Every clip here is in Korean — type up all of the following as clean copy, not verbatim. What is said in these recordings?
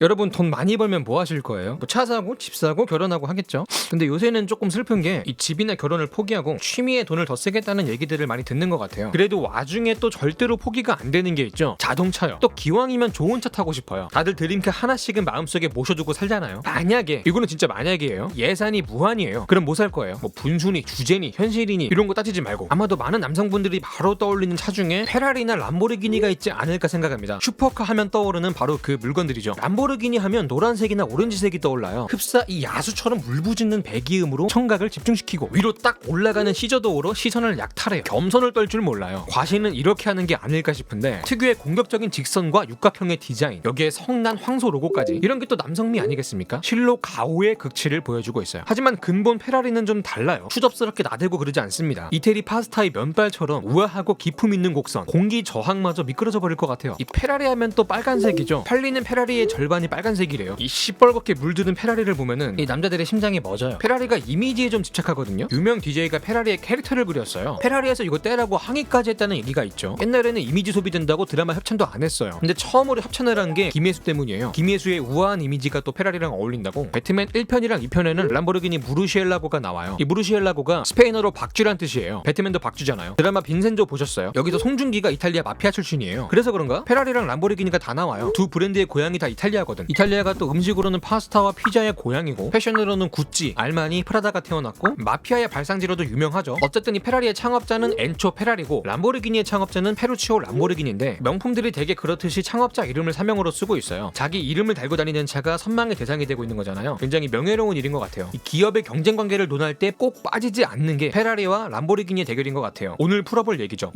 여러분 돈 많이 벌면 뭐 하실 거예요? 뭐 차 사고 집 사고 결혼하고 하겠죠. 근데 요새는 조금 슬픈 게 이 집이나 결혼을 포기하고 취미에 돈을 더 쓰겠다는 얘기들을 많이 듣는 것 같아요. 그래도 와중에 또 절대로 포기가 안 되는 게 있죠. 자동차요. 또 기왕이면 좋은 차 타고 싶어요. 다들 드림카 하나씩은 마음속에 모셔두고 살잖아요. 만약에 이거는 진짜 만약이에요. 예산이 무한이에요. 그럼 뭐 살 거예요? 뭐 분순이, 주제니, 현실이니 이런 거 따지지 말고 아마도 많은 남성분들이 바로 떠올리는 차 중에 페라리나 람보르기니가 있지 않을까 생각합니다. 슈퍼카 하면 떠오르는 바로 그 물건들이죠. 람보르기니 하면 노란색이나 오렌지색이 떠올라요. 흡사 이 야수처럼 울부짖는 배기음으로 청각을 집중시키고 위로 딱 올라가는 시저도어로 시선을 약탈해요. 겸손을 떨 줄 몰라요. 과시는 이렇게 하는 게 아닐까 싶은데 특유의 공격적인 직선과 육각형의 디자인, 여기에 성난 황소 로고까지 이런 게 또 남성미 아니겠습니까? 실로 가오의 극치를 보여주고 있어요. 하지만 근본 페라리는 좀 달라요. 추접스럽게 나대고 그러지 않습니다. 이태리 파스타의 면발처럼 우아하고 기품 있는 곡선, 공기 저항마저 미끄러져 버릴 것 같아요. 이 페라리 하면 또 빨간색이죠. 팔리는 페라리의 절반이 빨간색이래요. 이 시뻘겋게 물드는 페라리를 보면은 이 남자들의 심장이 멎어요. 페라리가 이미지에 좀 집착하거든요. 유명 DJ가 페라리의 캐릭터를 그렸어요. 페라리에서 이거 떼라고 항의까지 했다는 얘기가 있죠. 옛날에는 이미지 소비된다고 드라마 협찬도 안 했어요. 근데 처음으로 협찬을 한 게 김혜수 때문이에요. 김혜수의 우아한 이미지가 또 페라리랑 어울린다고. 배트맨 1편이랑 2편에는 람보르기니 무르시엘라고가 나와요. 이 무르시엘라고가 스페인어로 박쥐란 뜻이에요. 배트맨도 박쥐잖아요. 드라마 빈센조 보셨어요? 여기서 송중기가 이탈리아 마피아 출신이에요. 그래서 그런가? 페라리랑 람보르기니가 다 나와요. 두 브랜드의 고향이 다 이탈리아거든. 이탈리아가 또 음식으로는 파스타와 피자의 고향이고 패션으로는 구찌, 알마니, 프라다가 태어났고 마피아의 발상지로도 유명하죠. 어쨌든 이 페라리의 창업자는 엔초 페라리고 람보르기니의 창업자는 페루치오 람보르기니인데 명품들이 대개 그렇듯이 창업자 이름을 사명으로 쓰고 있어요. 자기 이름을 달고 다니는 차가 선망의 대상이 되고 있는 거잖아요. 굉장히 명예로운 일인 것 같아요. 이 기업의 경쟁 관계를 논할 때 꼭 빠지지 않는 게 페라리와 람보르기니의 대결인 것 같아요. 오늘 풀어볼 얘기죠.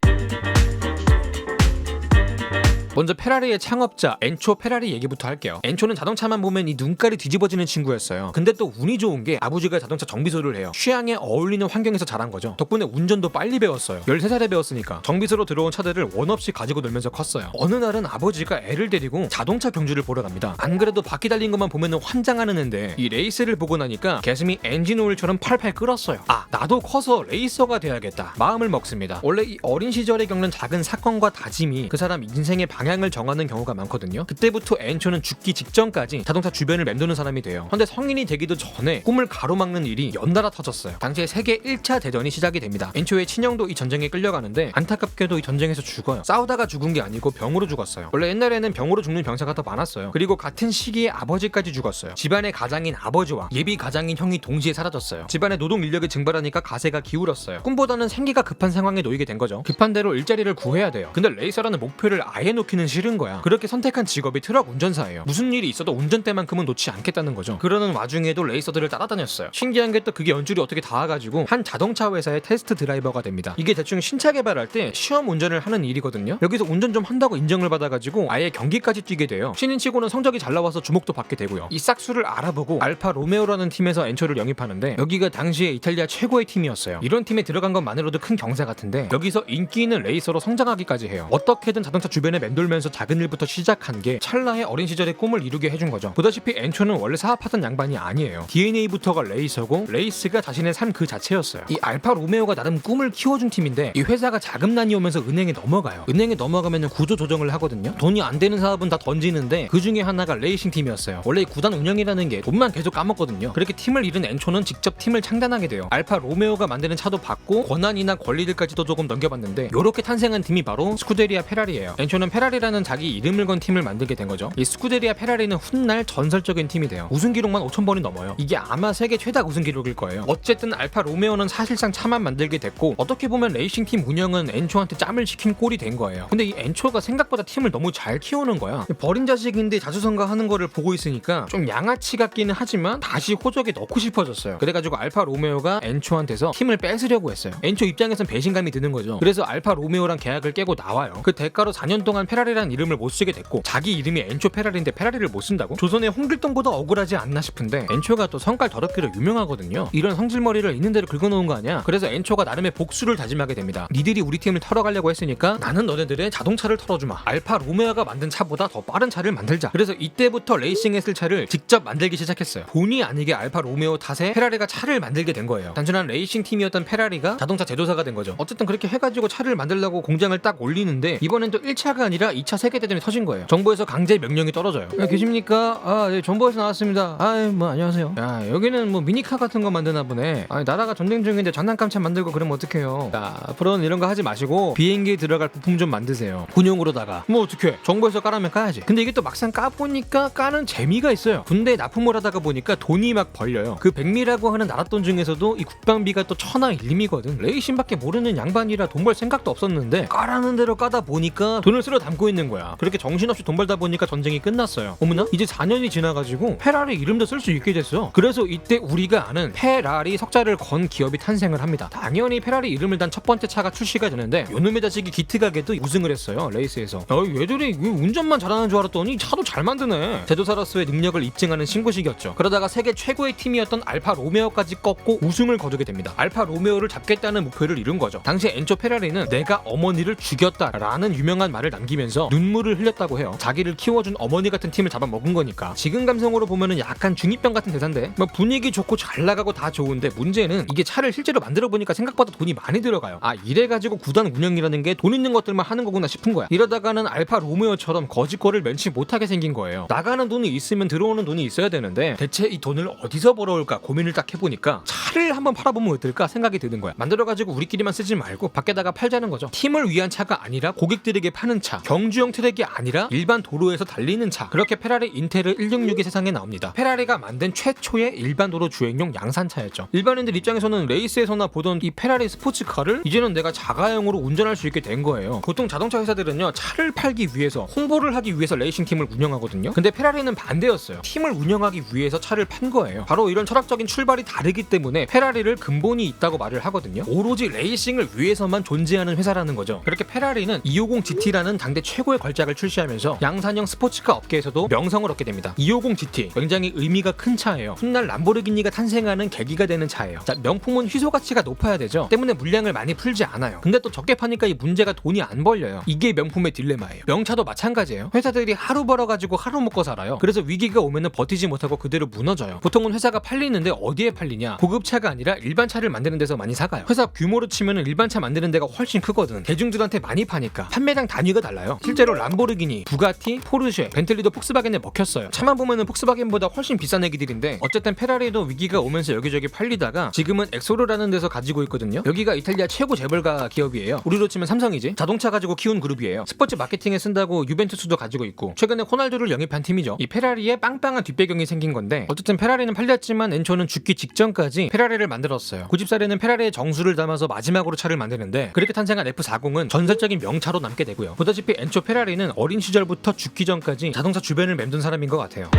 먼저 페라리의 창업자 엔초 페라리 얘기부터 할게요. 엔초는 자동차만 보면 이 눈깔이 뒤집어지는 친구였어요. 근데 또 운이 좋은 게 아버지가 자동차 정비소를 해요. 취향에 어울리는 환경에서 자란 거죠. 덕분에 운전도 빨리 배웠어요. 13살에 배웠으니까. 정비소로 들어온 차들을 원 없이 가지고 놀면서 컸어요. 어느 날은 아버지가 애를 데리고 자동차 경주를 보러 갑니다. 안 그래도 바퀴 달린 것만 보면 환장하는 애인데 이 레이스를 보고 나니까 가슴이 엔진 오일처럼 팔팔 끓었어요. 아, 나도 커서 레이서가 돼야겠다. 마음을 먹습니다. 원래 이 어린 시절에 겪는 작은 사건과 다짐이 그 사람 인생의 방향을 정하는 경우가 많거든요. 그때부터 엔초는 죽기 직전까지 자동차 주변을 맴도는 사람이 돼요. 근데 성인이 되기도 전에 꿈을 가로막는 일이 연달아 터졌어요. 당시에 세계 1차 대전이 시작이 됩니다. 엔초의 친형도 이 전쟁에 끌려가는데 안타깝게도 이 전쟁에서 죽어요. 싸우다가 죽은 게 아니고 병으로 죽었어요. 원래 옛날에는 병으로 죽는 병사가 더 많았어요. 그리고 같은 시기에 아버지까지 죽었어요. 집안의 가장인 아버지와 예비 가장인 형이 동시에 사라졌어요. 집안의 노동 인력이 증발하니까 가세가 기울었어요. 꿈보다는 생기가 급한 상황에 놓이게 된 거죠. 급한 대로 일자리를 구해야 돼요. 근데 레이서라는 목표를 아예 놓기는 싫은 거야. 그렇게 선택한 직업이 트럭 운전사예요. 무슨 일이 있어도 운전대만큼은 놓지 않겠다는 거죠. 그러는 와중에도 레이서들을 따라다녔어요. 신기한 게 또 그게 연줄이 어떻게 닿아가지고 한 자동차 회사의 테스트 드라이버가 됩니다. 이게 대충 신차 개발할 때 시험 운전을 하는 일이거든요. 여기서 운전 좀 한다고 인정을 받아가지고 아예 경기까지 뛰게 돼요. 신인치고는 성적이 잘 나와서 주목도 받게 되고요. 이 싹수를 알아보고 알파 로메오라는 팀에서 엔초를 영입하는데 여기가 당시에 이탈리아 최고의 팀이었어요. 이런 팀에 들어간 것만으로도 큰 경사 같은데 여기서 인기 있는 레이서로 성장하기까지 해요. 어떻게든 자동차 주변에 맴돌면서 작은 일부터 시작한 게 찰나의 어린 시절의 꿈을 이루게 해준 거죠. 보다시피 엔초는 원래 사업하던 양반이 아니에요. DNA부터가 레이서고 레이스가 자신의 삶 그 자체였어요. 이 알파 로메오가 나름 꿈을 키워준 팀인데 이 회사가 자금난이 오면서 은행에 넘어가요. 은행에 넘어가면 구조 조정을 하거든요. 돈이 안 되는 사업은 다 던지는데 그 중에 하나가 레이싱 팀이었어요. 원래 구단 운영이라는 게 돈만 계속 까먹거든요. 그렇게 팀을 잃은 엔초는 직접 팀을 창단하게 돼요. 알파 로메오가 만드는 차도 받고 권한이나 권리들까지도 조금 넘겨봤는데 이렇게 탄생한 팀이 바로 스쿠데리아 페라리예요. 엔초는 페라리라는 자기 이름을 건 팀을 만들게 된 거죠. 이 스쿠데리아 페라리는 훗날 전설적인 팀이 돼요. 우승 기록만 5,000번이 넘어요. 이게 아마 세계 최다 우승 기록일 거예요. 어쨌든 알파 로메오는 사실상 차만 만들게 됐고 어떻게 보면 레이싱 팀 운영은 엔초한테 짬을 시킨 꼴이 된 거예요. 근데 이 엔초가 생각보다 팀을 너무 잘 키우는 거야. 버린 자식인데 자수성가하는 거를 보고 있으니까 좀 양아치 같기는 하지만 다시 호적에 넣고 싶어졌어요. 그래가지고 알파 로메오가 엔초한테서 팀을 뺏으려고 했어요. 엔초 입장에선 배신감이 드는 거죠. 그래서 알파 로메오랑 계약을 깨고 나와요. 그 대가로 4년 동안 페라리라는 이름을 못 쓰게 됐고 자기 이름이 엔초 페라리인데 페라리를 못 쓴다고? 조선의 홍길동보다 억울하지 않나 싶은데 엔초가 또 성깔 더럽기로 유명하거든요. 이런 성질머리를 있는 대로 긁어놓은 거 아니야? 그래서 엔초가 나름의 복수를 다짐하게 됩니다. 니들이 우리 팀을 털어가려고 했으니까 나는 너네들의 자동차를 털어주마. 알파 로메오가 만든 차보다 더 빠른 차를 만들자. 그래서 이때부터 레이싱했을 차를 직접 만들기 시작했어요. 본의 아니게 알파 로메오 탓에 페라리가 차를 만들게 된 거예요. 단순한 레이싱 팀이었던 페라리가 자동차 제조사가 된 거죠. 어쨌든 그렇게 해가지고 차를 만들려고 공장을 딱 올리는데 이번엔 또 1차가 아니라 2차 세계대전이 터진 거예요. 정부에서 강제 명령이 떨어져요. 계십니까? 네, 정부에서 나왔습니다. 뭐 안녕하세요. 야, 여기는 뭐 미니카 같은 거 만드나 보네. 나라가 전쟁 중인데 장난감차 만들고 그러면 어떡해요. 자, 앞으로는 이런 거 하지 마시고 비행기에 들어갈 부품 좀 만드세요. 군용으로다가. 뭐 어떡해. 정부에서 까라면 까야지. 근데 이게 또 막상 까보니까 까는 재미가 있어요. 군대에 납품을 하다가 보니까 돈이 막 벌려요. 그 백미라고 하는 나랏돈 중에서도 이 국방비가 또 천하 일림이거든. 레이신밖에 모르는 양반이라 돈 벌 생각도 없었는데 까라는 대로 까다 보니까 돈을 쓸어 담고 있는 거야. 그렇게 정신없이 돈 벌다 보니까 전쟁이 끝났어요. 어머나? 이제 4년이 지나가지고 페라리 이름도 쓸 수 있게 됐어. 그래서 이때 우리가 아는 페라리 석자를 건 기업이 탄생을 합니다. 당연히 페라리 이름을 단 첫 번째 차가 출시가 되는데 요놈의 자식이 기트가게도 우승을 했어요. 레이스에서. 얘들이 운전만 잘하는 줄 알았더니 차도 잘 만드네. 제도사로서의 능력을 입증하는 신고식이었죠. 그러다가 세계 최고의 팀이었던 알파 로메오까지 꺾고 우승을 거두게 됩니다. 알파 로메오를 잡겠다는 목표를 이룬 거죠. 당시 엔초 페라리는 내가 어머니를 죽였다라는 유명한 말을 남기면서 눈물을 흘렸다고 해요. 자기를 키워준 어머니 같은 팀을 잡아먹은 거니까. 지금 감성으로 보면은 약간 중2병 같은 대사인데 뭐 분위기 좋고 잘 나가고 다 좋은데 문제는 이게 차를 실제로 만들어 보니까 생각보다 돈이 많이 들어가요. 이래가지고 구단 운영이라는 게 돈 있는 것들만 하는 거구나 싶은 거야. 이러다가는 알파 로메오처럼 거지거를 면치 못하게 생긴 거예요. 나가는 돈이 있으면 들어오는 돈이 있어야 되는데 대체 이 돈을 어디서 벌어올까 고민을 딱 해보니까 차를 한번 팔아보면 어떨까 생각이 드는 거야. 만들어가지고 우리끼리만 쓰지 말고 밖에다가 팔자는 거죠. 팀을 위한 차가 아니라 고객들에게 파는 차, 경주형 트랙이 아니라 일반 도로에서 달리는 차. 그렇게 페라리 인테르 166이 세상에 나옵니다. 페라리가 만든 최초의 일반 도로 주행용 양산차였죠. 일반인들 입장에서는 레이스에서나 보던 이 페라리 스포츠카를 이제는 내가 자가용으로 운전할 수 있게 된 거예요. 보통 자동차 회사들은요 차를 팔기 위해서 홍보를 하기 위해서 레이싱 팀을 운영하거든요. 근데 페라리는 반대였어요. 팀을 운영하기 위해서 차를 판 거예요. 바로 이런 철학적인 출발이 다르기 때문에 페라리를 근본이 있다고 말을 하거든요. 오로지 레이싱을 위해서만 존재하는 회사라는 거죠. 그렇게 페라리는 250 GT라는 당대 최고의 걸작을 출시하면서 양산형 스포츠카 업계에서도 명성을 얻게 됩니다. 250 GT 굉장히 의미가 큰 차예요. 훗날 람보르기니가 탄생하는 계기가 되는 차예요. 자, 명품은 희소 가치가 높아야 되죠. 때문에 물량을 많이 풀지 않아요. 근데 또 적게 파니까 이 문제가 돈이 안 벌려요. 이게 명품의 딜레마예요. 명차도 마찬가지예요. 회사들이 하루 벌어가지고 하루 먹고 살아요. 그래서 위기가 오면은 버티지 못하고 그대로 무너져요. 보통은 회사가 팔리는데 어디에 팔리냐? 고급차가 아니라 일반 차를 만드는 데서 많이 사가요. 회사 규모로 치면은 일반 차 만드는 데가 훨씬 크거든. 대중들한테 많이 파니까 판매량 단위가 달라요. 실제로 람보르기니, 부가티, 포르쉐, 벤틀리도 폭스바겐에 먹혔어요. 차만 보면은 폭스바겐보다 훨씬 비싼 애기들인데 어쨌든 페라리도 위기가 오면서 여기저기 팔리다가 지금은 엑소르라는 데서 가지고 있거든요. 여기가 이탈리아 최고 재벌가 기업이에요. 우리로 치면 삼성이지. 자동차 가지고 키운 그룹이에요. 스포츠 마케팅에 쓴다고 유벤투스도 가지고 있고 최근에 호날두를 영입한 팀이죠. 이 페라리에 빵빵한 뒷배경이 생긴 건데 어쨌든 페라리는 팔렸지만 엔초는 죽기 직전까지 페라리를 만들었어요. 고집살이는 페라리의 정수를 담아서 마지막으로 차를 만드는데 그렇게 탄생한 F40은 전설적인 명차로 남게 되고요. 보다시피 엔초 페라리는 어린 시절부터 죽기 전까지 자동차 주변을 맴돈 사람인 것 같아요.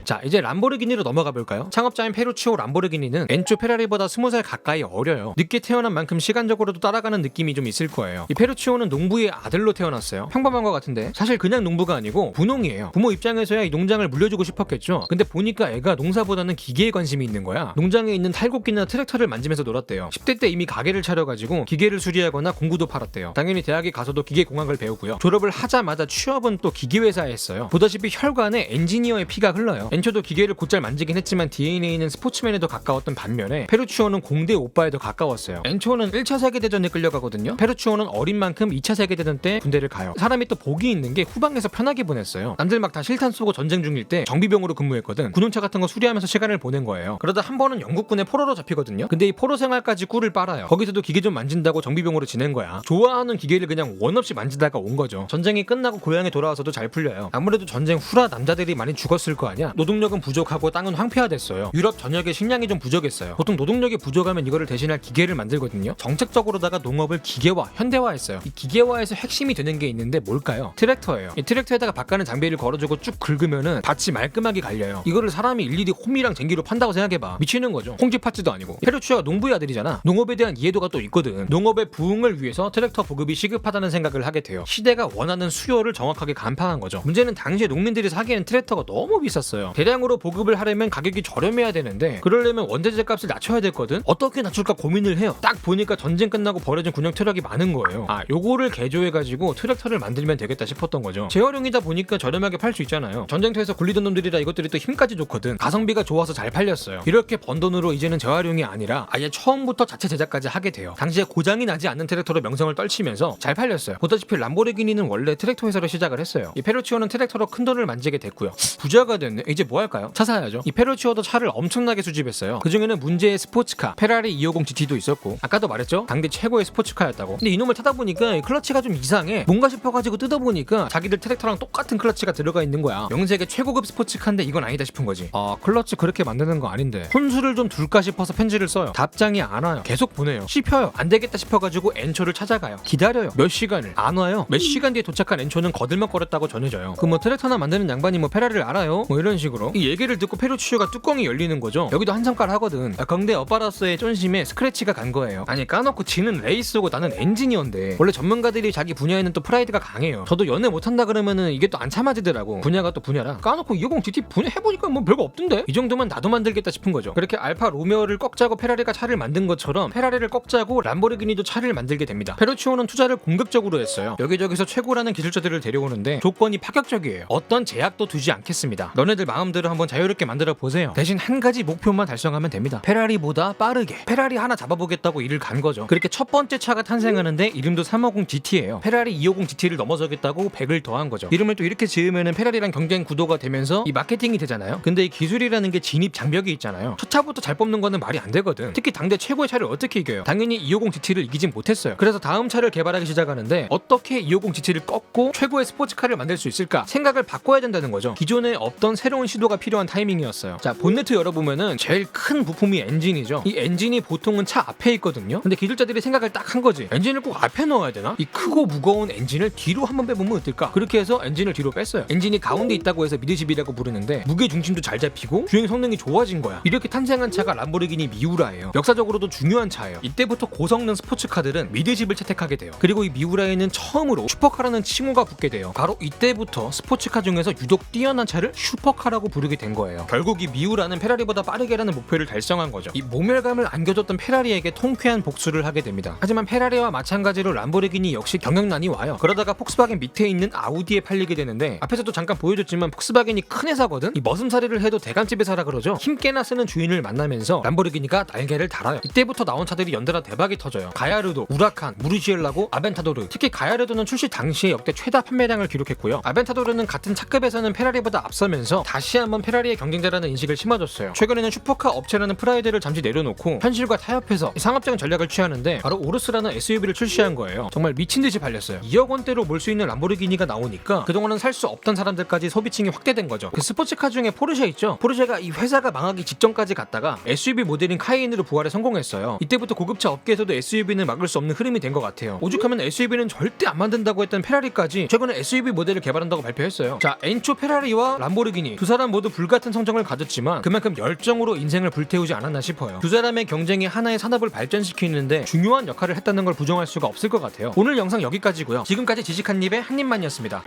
자, 이제 람보르기니로 넘어가 볼까요? 창업자인 페루치오 람보르기니는 엔초 페라리보다 20살 가까이 어려요. 늦게 태어난 만큼 시간적으로도 따라가는 느낌이 좀 있을 거예요. 이 페루치오는 농부의 아들로 태어났어요. 평범한 것 같은데 사실 그냥 농부가 아니고 분농이에요. 부모 입장에서야 이 농장을 물려주고 싶었겠죠. 근데 보니까 애가 농사보다는 기계에 관심이 있는 거야. 농장에 있는 탈곡기나 트랙터를 만지면서 놀았대요. 10대 때 이미 가게를 차려가지고 기계를 수리하거나 공구도 팔았대요. 당연히 대학에 가서도 기계공학을 배우고요. 졸업을 하자마자 취업은 또 기계회사에 했어요. 보다시피 혈관에 엔지니어의 피가 흘러요. 엔초도 기계를 곧잘 만지긴 했지만 DNA는 스포츠맨에 더 가까웠던 반면에 페루치오는 공대 오빠에 더 가까웠어요. 엔초는 1차 세계대전에 끌려가거든요. 페루치오는 어린 만큼 2차 세계대전 때 군대를 가요. 사람이 또 복이 있는 게 후방에서 편하게 보냈어요. 남들 막 다 실탄 쏘고 전쟁 중일 때 정비병으로 근무했거든. 군용차 같은 거 수리하면서 시간을 보낸 거예요. 그러다 한 번은 영국군의 포로로 잡히거든요. 근데 이 포로 생활까지 꿀을 빨아요. 거기서도 기계 좀 만진다고 정비병으로 지낸 거야. 좋아하는 기계를 그냥 원 없이 만지다가 온 거죠. 전쟁이 끝나고 고향에 돌아와서도 잘 풀려요. 아무래도 전쟁 후라 남자들이 많이 죽었을 거 아니야. 노동력은 부족하고 땅은 황폐화됐어요. 유럽 전역에 식량이 좀 부족했어요. 보통 노동력이 부족하면 이거를 대신할 기계를 만들거든요. 정책적으로다가 농업을 기계화, 현대화했어요. 이 기계화에서 핵심이 되는 게 있는데 뭘까요? 트랙터예요. 이 트랙터에다가 바가는 장비를 걸어주고 쭉 긁으면은 밭이 말끔하게 갈려요. 이거를 사람이 일일이 홈이랑 쟁기로 판다고 생각해봐. 미치는 거죠. 홍지 파츠도 아니고. 페루치오가 농부의 아들이잖아. 농업에 대한 이해도가 또 있거든. 농업의 부흥을 위해서 트랙터 보급이 시급하다는 생각을 하게 돼요. 시대가 원하는 수요를 정확하게 간파한 거죠. 문제는 당시에 농민들이 사기에는 트랙터가 너무 비쌌어요. 대량으로 보급을 하려면 가격이 저렴해야 되는데 그러려면 원자재 값을 낮춰야 됐거든. 어떻게 낮출까 고민을 해요. 딱 보니까 전쟁 끝나고 버려진 군용 트럭이 많은 거예요. 요거를 개조해가지고 트랙터를 만들면 되겠다 싶었던 거죠. 재활용이다 보니까 저렴하게 팔 수 있잖아요. 전쟁터에서 굴리던 놈들이라 이것들이 또 힘까지 좋거든. 가성비가 좋아서 잘 팔렸어요. 이렇게 번 돈으로 이제는 재활용이 아니라 아예 처음부터 자체 제작까지 하게 돼요. 당시에 고장이 나지 않는 트랙터로 명성을 떨치면서 잘 팔렸어요. 보다시피 람보르기니는 원래 트랙터 회사로 시작을 했어요. 이 페루치오는 트랙터로 큰 돈을 만지게 됐고요. 부자가 됐네. 이제 뭐 할까요? 차 사야죠. 이 페루치오도 차를 엄청나게 수집했어요. 그중에는 문제의 스포츠카 페라리 250 GT도 있었고, 아까도 말했죠? 당대 최고의 스포츠카였다고. 근데 이놈을 타다 보니까 클러치가 좀 이상해. 뭔가 싶어가지고 뜯어보니까 자기들 트랙터랑 똑같은 클러치가 들어가 있는 거야. 명색의 최고급 스포츠카인데 이건 아니다 싶은 거지. 클러치 그렇게 만드는 거 아닌데 혼수를 좀 둘까 싶어서 편지를 써요. 답장이 안 와요. 계속 보내요. 씹혀요. 안 되겠다 싶어가지고 엔초를 찾아가요. 기다려요. 몇 시간을 안 와요. 몇 시간 뒤에 도착한 엔초는 거들먹거렸다고 전해져요. 그 뭐 트랙터나 만드는 양반이 뭐 페라리를 알아요? 뭐 이런 식으로 이 얘기를 듣고 페루치오가 뚜껑이 열리는 거죠. 여기도 한 성깔 하거든. 근데 어빠라스의 쫀심에 스크래치가 간 거예요. 아니 까놓고 지는 레이스고 나는 엔지니어인데. 원래 전문가들이 자기 분야에는 또 프라이드가 강해요. 저도 연애 못한다 그러면은 이게 또 안 참아지더라고. 분야가 또 분야라. 까놓고 250 GT 분해해보니까 뭐 별거 없던데? 이 정도면 나도 만들겠다 싶은 거죠. 그렇게 알파 로메오를 꺾자고 페라리가 차를 만든 것처럼 페라리를 꺾자고 람보르기니도 차를 만들게 됩니다. 페루치오는 투자를 공격적으로 했어요. 여기저기서 최고라는 기술자들을 데려오는데 조건이 파격적이에요. 어떤 제약도 두지 않겠습니다. 너네들 마음대로 한번 자유롭게 만들어 보세요. 대신 한 가지 목표만 달성하면 됩니다. 페라리보다 빠르게. 페라리 하나 잡아보겠다고 일을 간 거죠. 그렇게 첫 번째 차가 탄생하는데 이름도 350 GT예요. 페라리 250 GT를 넘어서겠다고 100을 더한 거죠. 이름을 또 이렇게 지으면은 페라리랑 경쟁 구도가 되면서 이 마케팅이 되잖아요. 근데 이 기술이라는 게 진입 장벽이 있잖아요. 첫 차부터 잘 뽑는 거는 말이 안 되거든. 특히 당대 최고의 차를 어떻게 이겨요? 당연히 250 GT를 이기진 못했어요. 그래서 다음 차를 개발하기 시작하는데 어떻게 250 GT를 꺾고 최고의 스포츠카를 만들 수 있을까? 생각을 바꿔야 된다는 거죠. 기존에 없던 새로운 시도가 필요한 타이밍이었어요. 자, 본네트 열어보면은 제일 큰 부품이 엔진이죠. 이 엔진이 보통은 차 앞에 있거든요. 근데 기술자들이 생각을 딱 한 거지. 엔진을 꼭 앞에 넣어야 되나? 이 크고 무거운 엔진을 뒤로 한번 빼보면 어떨까? 그렇게 해서 엔진을 뒤로 뺐어요. 엔진이 가운데 있다고 해서 미드십이라고 부르는데 무게 중심도 잘 잡히고 주행 성능이 좋아진 거야. 이렇게 탄생한 차가 람보르기니 미우라예요. 역사적으로도 중요한 차예요. 이때부터 고성능 스포츠카들은 미드십을 채택하게 돼요. 그리고 이 미우라에는 처음으로 슈퍼카라는 칭호가 붙게 돼요. 바로 이때부터 스포츠카 중에서 유독 뛰어난 차를 슈퍼카라고 부르게 된 거예요. 결국 이 미우라는 페라리보다 빠르게라는 목표를 달성한 거죠. 이 모멸감을 안겨줬던 페라리에게 통쾌한 복수를 하게 됩니다. 하지만 페라리와 마찬가지로 람보르기니 역시 경영난이 와요. 그러다가 폭스바겐 밑에 있는 아우디에 팔리게 되는데 앞에서도 잠깐 보여줬지만 폭스바겐이 큰 회사거든. 이 머슴살이를 해도 대감집 회사라 그러죠. 힘께나 쓰는 주인을 만나면서 람보르기니가 날개를 달아요. 이때부터 나온 차들이 연달아 대박이 터져요. 가야르도, 우라칸, 무르지엘라고, 아벤타도르. 특히 가야르도는 출시 당시에 역대 최다 판매량을 기록했고요. 아벤타도르는 같은 차급에서는 페라리보다 앞서면서 다시 한번 페라리의 경쟁자라는 인식을 심어줬어요. 최근에는 슈퍼카 업체라는 프라이드를 잠시 내려놓고 현실과 타협해서 상업적인 전략을 취하는데 바로 오르스라는 SUV를 출시한 거예요. 정말 미친듯이 팔렸어요. 2억 원대로 몰 수 있는 람보르기니가 나오니까 그동안은 살 수 없던 사람들까지 소비층이 확대된 거죠. 그 스포츠카 중에 포르쉐 있죠? 포르쉐가 이 회사가 망하기 직전까지 갔다가 SUV 모델인 카이엔으로 부활에 성공했어요. 이때부터 고급차 업계에서도 SUV는 막을 수 없는 흐름이 된 것 같아요. 오죽하면 SUV는 절대 안 만든다고 했던 페라리까지 최근에 SUV 모델을 개발한다고 발표했어요. 자, 엔초 페라리와 람보르기니 두 사람 모두 불같은 성적을 가졌지만 그만큼 열정으로 인생을 불태우지 않았나 싶어요. 두 사람의 경쟁이 하나의 산업을 발전시키는데 중요한 역할을 했다는 걸 부정할 수가 없을 것 같아요. 오늘 영상 여기까지고요. 지금까지 지식한입의 한입만이었습니다.